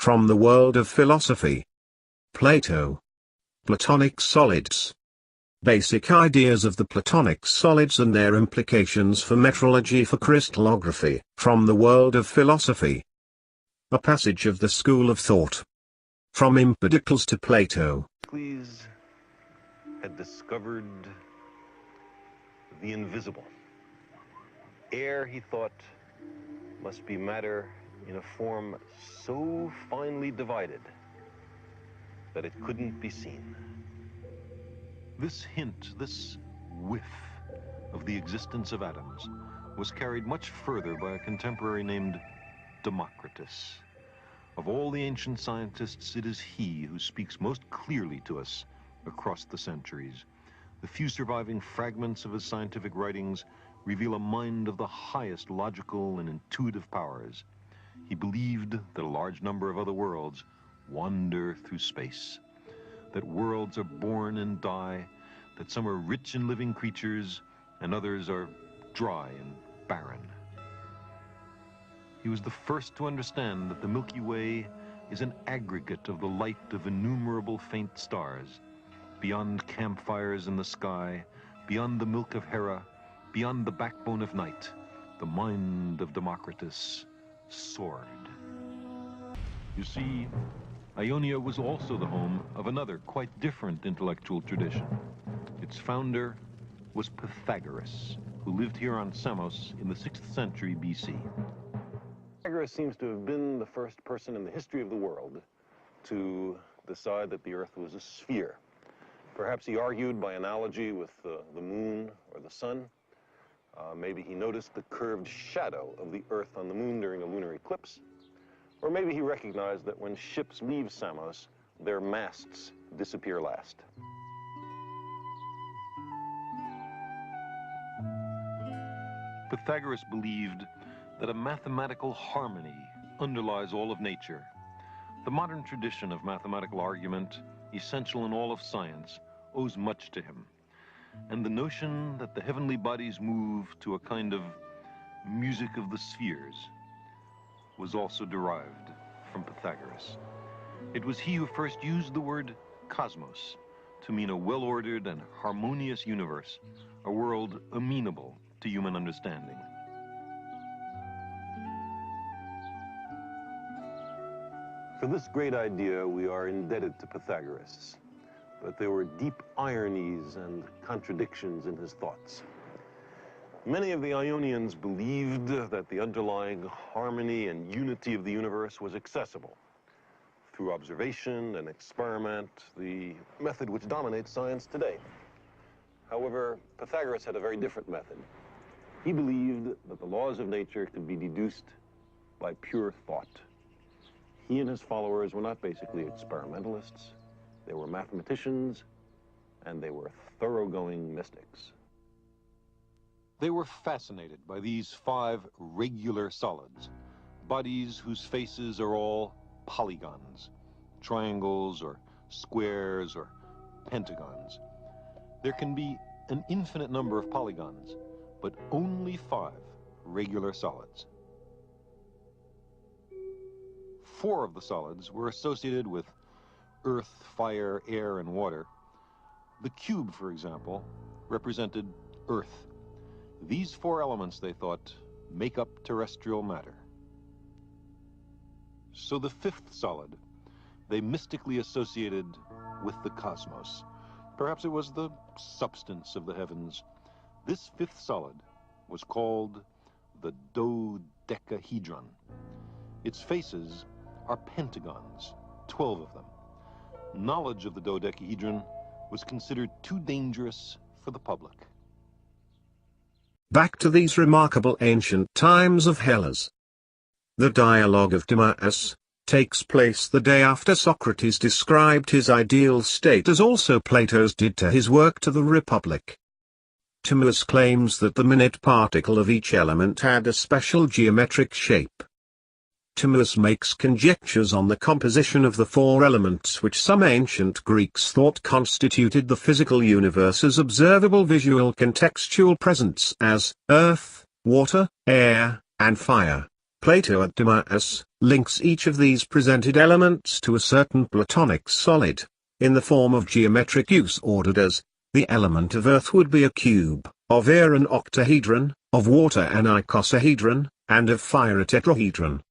From the world of philosophy. Plato. Platonic solids. Basic ideas of the Platonic solids and their implications for metrology for crystallography. From the world of philosophy. A passage of the school of thought. From Empedocles to Plato. Heracles had discovered the invisible. Air, he thought, must be matter in a form so finely divided that it couldn't be seen. This hint, this whiff of the existence of atoms was carried much further by a contemporary named Democritus. Of all the ancient scientists, it is he who speaks most clearly to us across the centuries. The few surviving fragments of his scientific writings reveal a mind of the highest logical and intuitive powers. He believed that a large number of other worlds wander through space, that worlds are born and die, that some are rich in living creatures and others are dry and barren. He was the first to understand that the Milky Way is an aggregate of the light of innumerable faint stars. Beyond campfires in the sky, beyond the milk of Hera, beyond the backbone of night, the mind of Democritus soared. You see, Ionia was also the home of another, quite different intellectual tradition. Its founder was Pythagoras, who lived here on Samos in the 6th century BC. Pythagoras seems to have been the first person in the history of the world to decide that the Earth was a sphere. Perhaps he argued by analogy with the moon or the sun. Maybe he noticed the curved shadow of the Earth on the moon during a lunar eclipse. Or maybe he recognized that when ships leave Samos, their masts disappear last. Pythagoras believed that a mathematical harmony underlies all of nature. The modern tradition of mathematical argument, essential in all of science, owes much to him. And the notion that the heavenly bodies move to a kind of music of the spheres was also derived from Pythagoras. It was he who first used the word cosmos to mean a well-ordered and harmonious universe, a world amenable to human understanding. For this great idea, we are indebted to Pythagoras, but there were deep ironies and contradictions in his thoughts. Many of the Ionians believed that the underlying harmony and unity of the universe was accessible through observation and experiment, the method which dominates science today. However, Pythagoras had a very different method. He believed that the laws of nature could be deduced by pure thought. He and his followers were not basically experimentalists. They were mathematicians, and they were thoroughgoing mystics. They were fascinated by these 5 regular solids, bodies whose faces are all polygons, triangles or squares or pentagons. There can be an infinite number of polygons, but only 5 regular solids. 4 of the solids were associated with earth, fire, air, and water. The cube, for example, represented earth. These 4 elements, they thought, make up terrestrial matter. So the 5th solid, they mystically associated with the cosmos. Perhaps it was the substance of the heavens. This 5th solid was called the dodecahedron. Its faces are pentagons, 12 of them. Knowledge of the dodecahedron was considered too dangerous for the public. Back to these remarkable ancient times of Hellas. The dialogue of Timaeus takes place the day after Socrates described his ideal state, as also Plato's did to his work to the Republic. Timaeus claims that the minute particle of each element had a special geometric shape. Timaeus makes conjectures on the composition of the 4 elements which some ancient Greeks thought constituted the physical universe's observable visual contextual presence as earth, water, air, and fire. Plato at Timaeus links each of these presented elements to a certain Platonic solid, in the form of geometric use ordered as, the element of earth would be a cube, of air an octahedron, of water an icosahedron, and of fire a tetrahedron.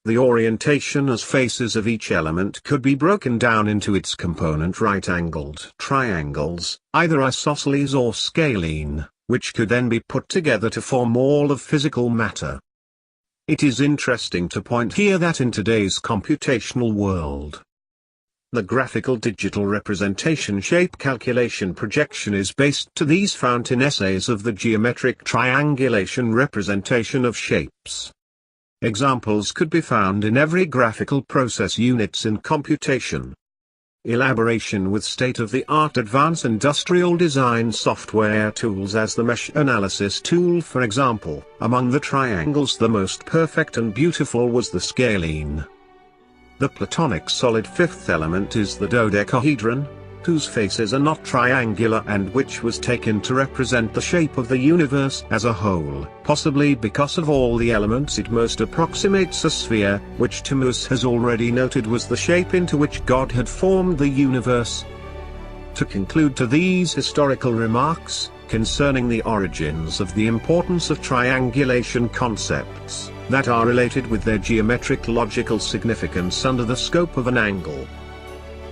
The orientation as faces of each element could be broken down into its component right-angled triangles, either isosceles or scalene, which could then be put together to form all of physical matter. It is interesting to point here that in today's computational world, the graphical digital representation shape calculation projection is based to these fountain essays of the geometric triangulation representation of shapes. Examples could be found in every graphical process units in computation. Elaboration with state-of-the-art advanced industrial design software tools as the mesh analysis tool, for example. Among the triangles the most perfect and beautiful was the scalene. The Platonic solid fifth element is the dodecahedron, whose faces are not triangular and which was taken to represent the shape of the universe as a whole. Possibly because of all the elements it most approximates a sphere, which Timaeus has already noted was the shape into which God had formed the universe. To conclude to these historical remarks, concerning the origins of the importance of triangulation concepts, that are related with their geometric logical significance under the scope of an angle.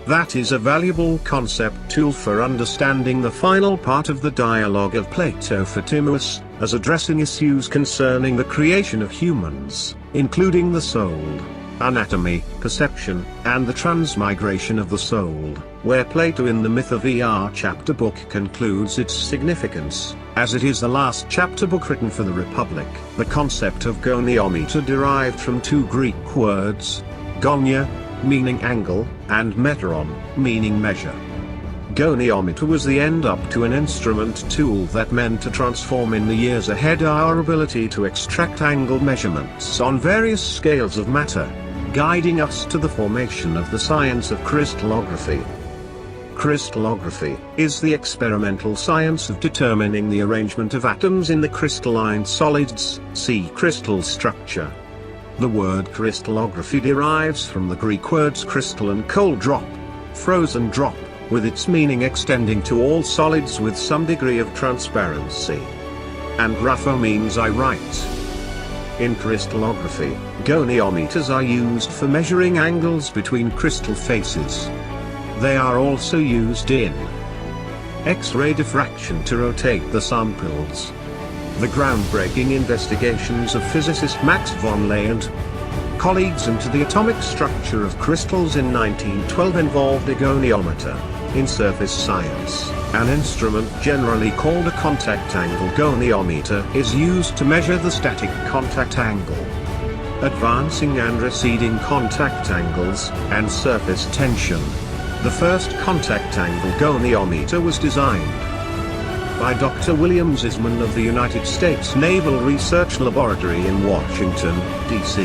That is a valuable concept tool for understanding the final part of the dialogue of Plato for Timaeus, as addressing issues concerning the creation of humans, including the soul, anatomy, perception, and the transmigration of the soul, where Plato in the Myth of Er chapter book concludes its significance, as it is the last chapter book written for the Republic. The concept of goniometer derived from two Greek words, gonia, meaning angle, and meteron, meaning measure. Goniometer was the end up to an instrument tool that meant to transform in the years ahead our ability to extract angle measurements on various scales of matter, guiding us to the formation of the science of crystallography. Crystallography is the experimental science of determining the arrangement of atoms in the crystalline solids, see crystal structure. The word crystallography derives from the Greek words crystal and cold drop, frozen drop, with its meaning extending to all solids with some degree of transparency. And grapho means I write. In crystallography, goniometers are used for measuring angles between crystal faces. They are also used in X-ray diffraction to rotate the samples. The groundbreaking investigations of physicist Max von Laue and colleagues into the atomic structure of crystals in 1912 involved a goniometer. In surface science, an instrument generally called a contact angle goniometer is used to measure the static contact angle, advancing and receding contact angles, and surface tension. The first contact angle goniometer was designed by Dr. William Zisman of the United States Naval Research Laboratory in Washington, D.C.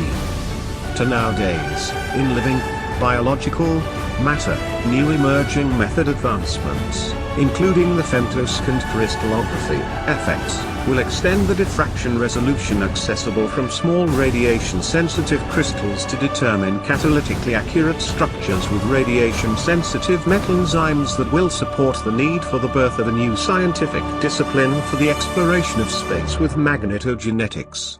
To nowadays, in living, biological, matter, new emerging method advancements, including the femtosecond crystallography, FX, will extend the diffraction resolution accessible from small radiation-sensitive crystals to determine catalytically accurate structures with radiation-sensitive metal enzymes that will support the need for the birth of a new scientific discipline for the exploration of space with magnetogenetics.